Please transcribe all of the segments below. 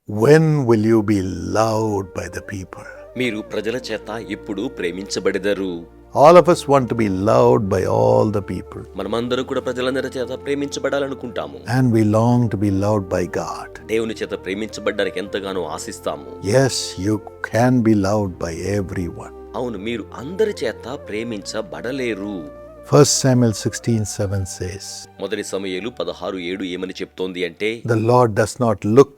When will you be loved by the people? మీరు ప్రజల చేత ఎప్పుడు ప్రేమించబడెదరు. All of us want to be loved by all the people. మనమందరం కూడా ప్రజలందరి చేత ప్రేమించబడాలనుకుంటాము. And we long to be loved by God. దేవుని చేత ప్రేమించబడ్డానికి ఎంతగానో ఆశిస్తాము. Yes, you can be loved by everyone. అవును, మీరు అందరి చేత ప్రేమించబడలేరు. 1 Samuel 16:7 says, మొదటి సమూయేలు 16:7 ఏమని చెప్తోంది అంటే, the Lord does not look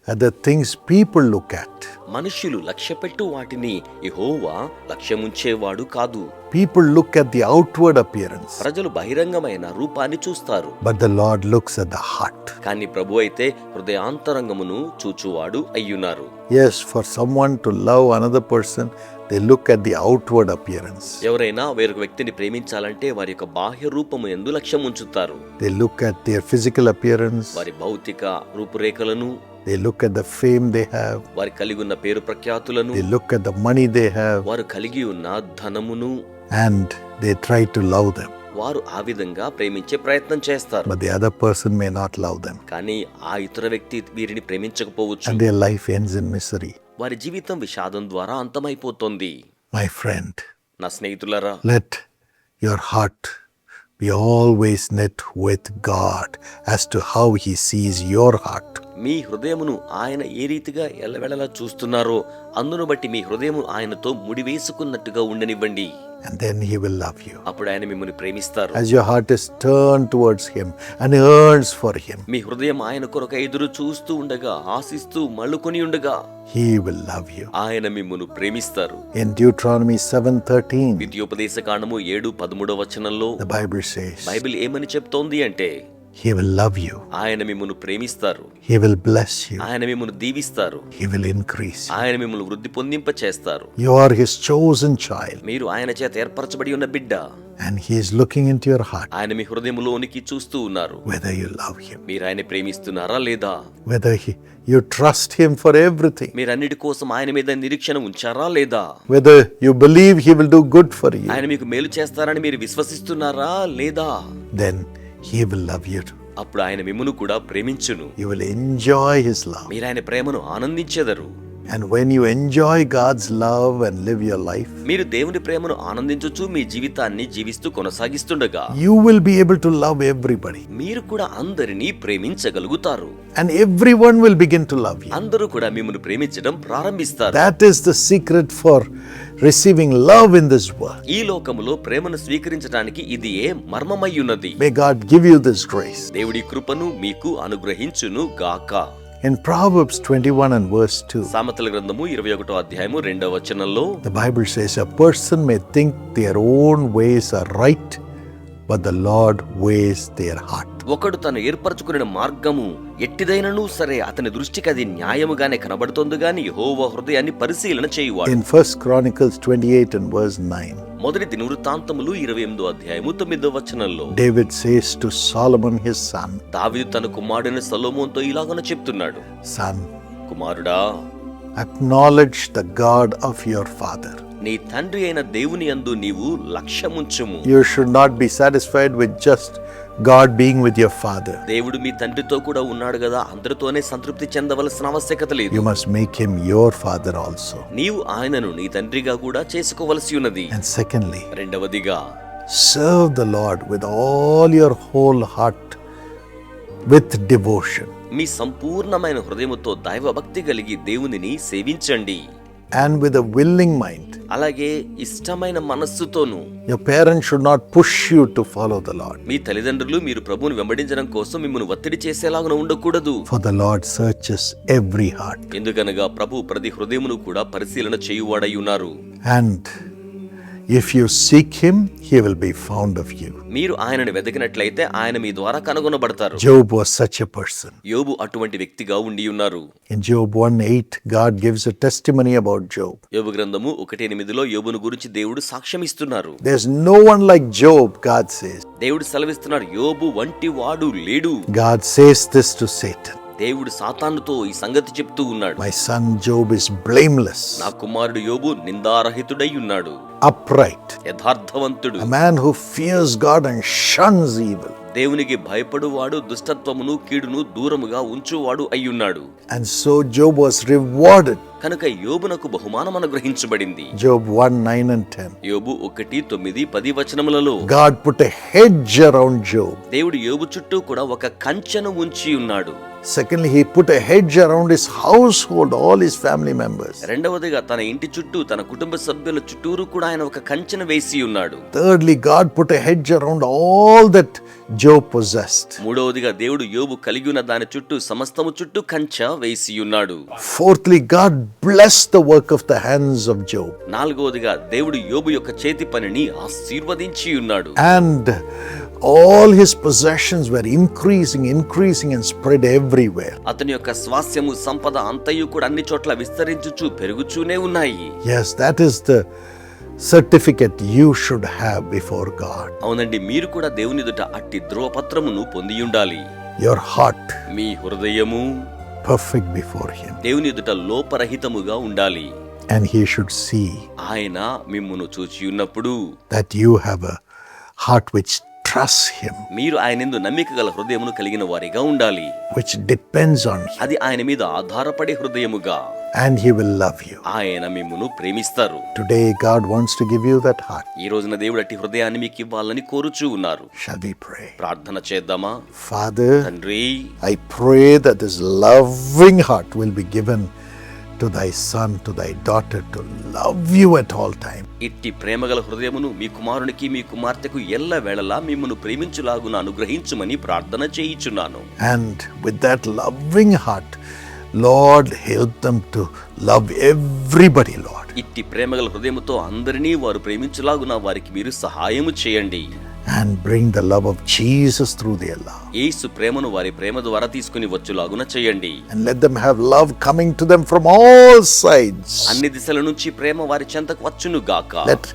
at the things people look at. మనుష్యులు లక్ష్యపెట్టు వాటిని యెహోవా లక్ష్యముంచేవాడు కాదు. People look at the outward appearance, ప్రజలు బహిరంగమైన రూపాన్ని చూస్తారు, but the Lord looks at the heart. కానీ ప్రభు అయితే హృదయాంతరంగమును చూచువాడు అయ్యున్నారు. Yes, for someone to love another person, they look at the outward appearance. ఎవరైనా వేరొక వ్యక్తిని ప్రేమించాలంటే వారి యొక్క బాహ్య రూపము యందు లక్ష్యం ఉంచుతారు. They look at their physical appearance. వారి భౌతిక రూపురేఖలను, They look at the fame they have. వారి కలిగి ఉన్న పేరు ప్రఖ్యాతులను, They look at the money they have, వారు కలిగి ఉన్న ధనమును, and they try to love them. వారు ఆ విధంగా ప్రేమించే ప్రయత్నం చేస్తారు. But the other person may not love them, కానీ ఆ ఇతర వ్యక్తి వీరిని ప్రేమించకపోవచ్చు. and their life ends in misery. వారి జీవితం విషాదం ద్వారా అంతమైపోతుంది. My friend, నా స్నేహితులారా, let your heart be always knit with God as to how He sees your heart. మీ హృదయమును ఆయన ఏ రీతిగా ఎల్లవెళ్ళలా చూస్తున్నారో అందును బట్టి మీ హృదయము ఆయనతో ముడివేసుకున్నట్టుగా ఉండనివ్వండి. And then He will love you. అప్పుడు ఆయన మిమ్మల్ని ప్రేమిస్తారు. As your heart is turned towards Him and yearns for Him, మీ హృదయం ఆయన కొరకు ఎదురు చూస్తూ ఉండగా, ఆశిస్తూ మళ్ళుకొని ఉండగా, He will love you. ఆయన మిమ్మును ప్రేమిస్తారు. In Deuteronomy 7:13, ద్వితీయోపదేశ కాండము 7:13 వచనంలో the Bible says, బైబిల్ ఏమని చెప్తోంది అంటే, He will love you. ఆయన మిమ్మును ప్రేమిస్తారు, He will bless you. ఆయన మిమ్మును దీవిస్తారు, He will increase you. ఆయన మిమ్మును వృద్ధి పొందింప చేస్తారు. You are His chosen child, మీరు ఆయన చేత ఏర్పరచబడి ఉన్న బిడ్డ. and He is looking into your heart, ఆయన మీ హృదయములోనికి చూస్తూ ఉన్నారు. whether you love Him, మీరు ఆయన ప్రేమిస్తున్నారా లేదా, whether you trust Him for everything, మీరు అన్నిటి కోసం ఆయన మీద నిరీక్షణ ఉంచారా లేదా, whether you believe He will do good for you, ఆయన మీకు మేలు చేస్తారని మీరు విశ్వసిస్తున్నారా లేదా, then He will love you too. అప్పుడు ఆయన మిమ్మును కూడా ప్రేమించును. You will enjoy His love. మీరు ఆయన ప్రేమను ఆనందించెదరు. And when you enjoy God's love and live your life, మీరు దేవుని ప్రేమను ఆనందించుచు మీ జీవితాన్ని జీవిస్తూ కొనసాగిస్తుండగా, you will be able to love everybody. మీరు కూడా అందరినీ ప్రేమించగలుగుతారు. And everyone will begin to love you. అందరూ కూడా మిమ్మల్ని ప్రేమించడం ప్రారంభిస్తారు. That is the secret for receiving love in this world. ఈ లోకములో ప్రేమను స్వీకరించడానికి ఇది ఏ మర్మమయ్యున్నది. May God give you this grace. దేవుడి కృపను మీకు అనుగ్రహించును గాక. In Proverbs 21 and verse 2, సామెతల గ్రంథము 21వ అధ్యాయము 2వ వచనంలో, the Bible says, a person may think their own ways are right, but the Lord weighs their heart. ఒకడు తను ఏర్పరచుకున్న మార్గము ఎట్టిదైనను సరే అతని దృష్టికి అది న్యాయముగానే కనబడుతుంది గాని యెహోవా హృదయాన్ని పరిశీలన చేయువాడు. In 1 Chronicles 28 and verse 9, మొదటి దినవృత్తాంతములు 28వ అధ్యాయము 9వ వచనంలో, David says to Solomon his son, దావీదు తన కుమారుడైన సొలొమోనుతో ఇలాగన చెప్తున్నాడు, son, కుమారుడా, acknowledge the God of your father. నీ తండ్రి అయిన దేవుని యందు నీవు లక్ష్యముంచుము. You should not be satisfied with just God being with your father. దేవుడు మీ తండ్రితో కూడా ఉన్నాడు కదా, అందరితోనే సంతృప్తి చెందవలసిన ఆవశ్యకత లేదు. You must make him your father also. నీవు ఆయనను నీ తండ్రిగా కూడా చేసుకోవలసి ఉన్నది. And secondly, రెండవదిగా, serve the Lord with all your whole heart, with devotion, మీ సంపూర్ణమైన హృదయముతో దైవభక్తి కలిగి దేవునిని సేవించండి. and with a willing mind. అలాగే ఇష్టమైన మనస్సుతోను. Your parents should not push you to follow the Lord, మీ తల్లిదండ్రులు మీరు ప్రభువును వెంబడించడం కోసం మిమ్మల్ని ఒత్తిడి చేసేలాగా ఉండకూడదు. for the Lord searches every heart. ఎందుకనగా ప్రభు ప్రతి హృదయమును కూడా పరిశీలన చేయువాడై ఉన్నారు. And if you seek him, he will be found of you. మీరు ఆయనను వెతికినట్లయితే ఆయన మీ ద్వారా కనుగొనబడతారు. Job was such a person. యోబు అటువంటి వ్యక్తిగా ఉండి ఉన్నారు. In Job 1:8, God gives a testimony about Job. యోబు గ్రంథము 1:8లో యోబును గురించి దేవుడు సాక్ష్యం ఇస్తున్నారు. There's no one like Job, God says. దేవుడు సెలవిస్తున్నాడు, యోబు వంటి వాడు లేడు. God says this to Satan. దేవుడు సాతానుతో ఈ సంగతి చెప్తూ ఉన్నాడు, My son Job is blameless, నా కుమారుడు యోబు నిందారహితుడై ఉన్నాడు, upright, యథార్థవంతుడు, a man who fears God and shuns evil. దేవునికి భయపడువాడు దుష్టత్వమును కీడును దూరముగా ఉంచువాడు అయ్యున్నాడు. And so Job was rewarded. కనుక యోబునకు బహుమానం అనుగ్రహించబడింది. Job 1:9-10. యోబు 1:9-10 వచనములలో God put a hedge around Job. దేవుడు యోబు చుట్టూ కూడా ఒక కంచెను ఉంచి ఉన్నాడు. Secondly, he put a hedge around his household, all his family members. రెండవదిగా తన ఇంటి చుట్టూ తన కుటుంబ సభ్యుల చుట్టూరు కూడా ఆయన ఒక కంచెను వేసి ఉన్నాడు. Thirdly, God put a hedge around all that Job possessed. మూడవదిగా దేవుడు యోబు కలిగి ఉన్న దాని చుట్టూ సమస్తము చుట్టూ కంచె వేసి ఉన్నాడు. Fourthly, God blessed the work of the hands of Job. నాలుగవదిగా దేవుడు యోబు యొక్క చేతి పనిని ఆశీర్వదించి ఉన్నాడు. And all his possessions were increasing and spread everywhere. అతని యొక్క స్వాస్యము సంపద అంతయు కూడా అన్ని చోట్ల విస్తరించుచు పెరుగుచూనే ఉన్నాయి. Yes, that is the certificate you should have before God. అవునండి, మీరు కూడా దేవుని ఎదుట అట్టి ధ్రువపత్రమును పొంది ఉండాలి. Your heart మీ హృదయము perfect before him. దేవుని ఎదుట లోపరహితముగా ఉండాలి. And he should see ఆయన మిమ్మును చూచి ఉన్నప్పుడు that you have a heart which trusts him, మీరు ఆయనందు నమ్మిక గల హృదయమును కలిగిన వారిగా ఉండాలి. which depends on him, అది ఆయన మీద ఆధారపడే హృదయముగా. and he will love you. ఆయన మిమ్మును ప్రేమిస్తారు. Today God wants to give you that heart. ఈ రోజున దేవుడు అట్టి హృదయాన్ని మీకు ఇవ్వాలని కోరుచూ ఉన్నారు. Shall we pray? ప్రార్థన చేద్దామా? Father, తండ్రి, I pray that this loving heart will be given to thy son, to thy daughter, to love you at all time. ఇట్టి ప్రేమగల హృదయమును మీ కుమారునికి మీ కుమార్తెకు ఎల్ల వేళలా మిమ్మును ప్రేమించులాగున అనుగ్రహించుమని ప్రార్థన చేయుచున్నాను. And with that loving heart, Lord, help them to love everybody, Lord. ఇట్టి ప్రేమగల హృదయముతో అందరినీ వారు ప్రేమించులాగున వారికి మీరు సహాయము చేయండి. And bring the love of Jesus through their love. యేసు ప్రేమను వారి ప్రేమ ద్వారా తీసుకుని వచ్చులాగున చేయండి. And let them have love coming to them from all sides. అన్ని దిశల నుంచి ప్రేమ వారి చెంతకు వచ్చును గాక. Let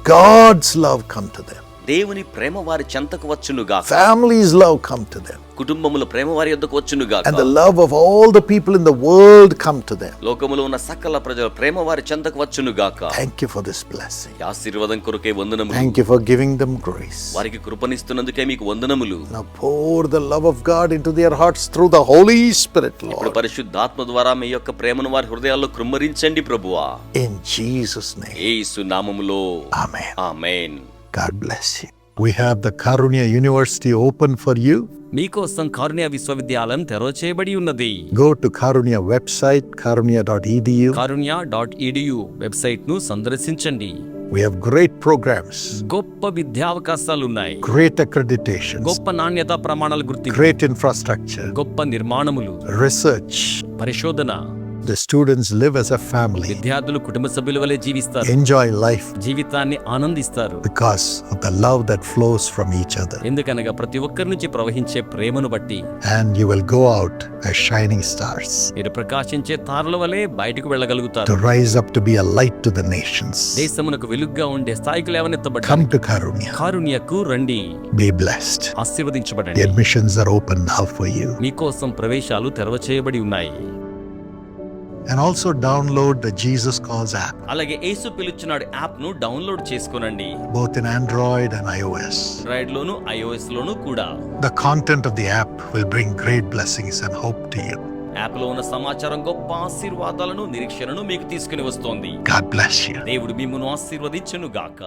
God's love come to them. దేవుని ప్రేమ వారి చెంతకు వచ్చును గాక. Families' love come to them. కుటుంబముల ప్రేమ వారి యొద్దకు వచ్చును గాక. And the love of all the people in the world come to them. లోకములో ఉన్న సకల ప్రజల ప్రేమ వారి చెంతకు వచ్చును గాక. Thank you for this blessing. ఈ ఆశీర్వాదం కొరకే వందనములు. Thank you for giving them grace. వారికి కృపనిస్తున్నందుకే మీకు వందనములు. Now pour the love of God into their hearts through the Holy Spirit, ఇప్పుడు Lord. పరిశుద్ధాత్మ ద్వారా మీ యొక్క ప్రేమను వారి హృదయాల్లో కృమ్మరించండి ప్రభువా. In Jesus' name. యేసు నామములో Amen. Amen. God bless you. We have the Karunya University open for you. మీకోసం కారుణ్య విశ్వవిద్యాలయం తెరవచేయబడి ఉన్నది. Go to Karunya website, karunya.edu. karunya.edu website ను సందర్శించండి. We have great programs, గొప్ప విద్యావకాశాలున్నాయి. great accreditation, గొప్ప నాణ్యత ప్రమాణాల గుర్తింపు, great infrastructure, గొప్ప నిర్మాణములు, research. పరిశోధన. The students live as a family, విద్యార్థులు కుటుంబ సభ్యుల వలె జీవిస్తారు. enjoy life జీవితాన్ని ఆనందిస్తారు. because of the love that flows from each other. ఎందుకనగా ప్రతి ఒక్కరి నుంచి ప్రవహించే ప్రేమను బట్టి And you will go out as shining stars మీరు ప్రకాశించే తారల వలె బయటకు వెళ్ళగలుగుతారు. to rise up to be a light to the nations. దేశమునకు వెలుగుగా ఉండే స్థాయికి లేవనెత్తబడ్డారు. Come to Karunya. కారుణ్యకు రండి, Be blessed. The ఆశీర్వదించబడండి. admissions are open now for you. మీకోసం ప్రవేశాలు తెరవచేయబడి ఉన్నాయి. And also download the Jesus Calls app, అలాగే యేసు పిలుచున్నాడు యాప్ ను డౌన్లోడ్ చేసుకొనండి. both in Android and iOS. Android లోను iOS లోను కూడా. The content of the app will bring great blessings and hope to you. App లో ఉన్న సమాచారం గొప్ప ఆశీర్వాదాలను నిరీక్షణను మీకు తీసుకుని వస్తోంది. God bless you. దేవుడు మిమ్మును ఆశీర్వదించును గాక.